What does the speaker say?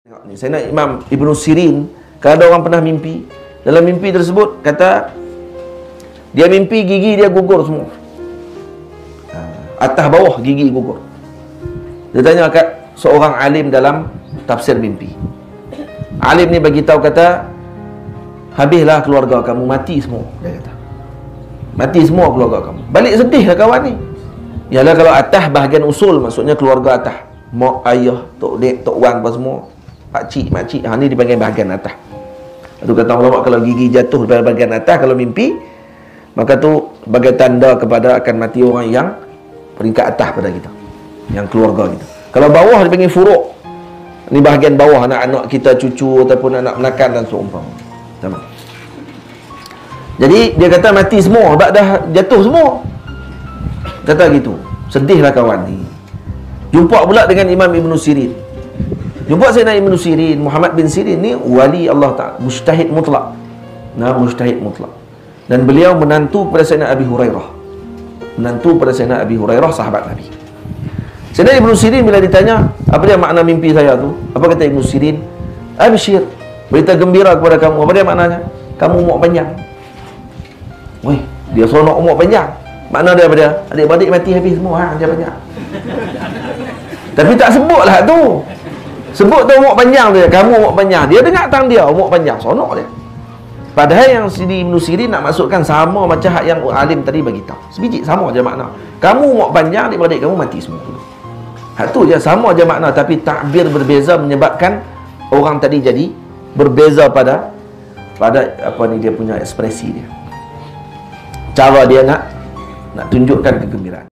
Saya nak Imam Ibnu Sirin, kalau ada orang pernah mimpi, dalam mimpi tersebut kata dia mimpi gigi dia gugur semua, atas bawah gigi gugur. Dia tanya kat seorang alim dalam tafsir mimpi. Alim ni bagi tahu kata, habislah keluarga kamu, mati semua. Dia kata, mati semua keluarga kamu. Balik sedih lah kawan ni. Yalah, kalau atas bahagian usul, maksudnya keluarga atas, mak, ayah, tok dek, tok wan apa semua, pakcik, makcik, ni dipanggil bahagian atas. Itu kata ulama, kalau gigi jatuh pada bahagian atas, kalau mimpi, maka tu sebagai tanda kepada akan mati orang yang peringkat atas pada kita, yang keluarga kita. Kalau bawah dipanggil furuk, ni bahagian bawah, anak-anak kita, cucu ataupun anak menakan dan seumpama. Sama. Jadi dia kata mati semua, sebab dah jatuh semua. Kata gitu. Sedihlah kawan ni. Jumpa pula dengan Imam Ibnu Sirin. Jumpa Sayyidina Ibnu Sirin, Muhammad bin Sirin ni wali Allah Ta'ala, mujtahid mutlak. Mujtahid mutlak. Dan beliau menantu pada Sayyidina Abi Hurairah. Menantu pada Sayyidina Abi Hurairah, sahabat Nabi. Sayyidina Ibnu Sirin bila ditanya, apa dia makna mimpi saya tu? Apa kata Ibnu Sirin? Abshir, berita gembira kepada kamu. Apa dia maknanya? Kamu umur panjang. Weh, dia seronok umur panjang. Makna dia apa dia? Adik-adik mati habis semua, dia banyak. Tapi tak sebutlah tu. Sebut tu umur panjang dia, kamu umur panjang. Dia dengar tang dia umur panjang, seronok dia. Padahal yang Sidi Ibnu Sirin nak masukkan sama macam hak yang alim tadi bagi tahu. Sebiji sama aja makna. Kamu umur panjang, adik-adik kamu mati semua. Hak tu je, sama aja makna, tapi takbir berbeza menyebabkan orang tadi jadi berbeza pada apa ni, dia punya ekspresi dia. Cara dia nak tunjukkan kegembiraan.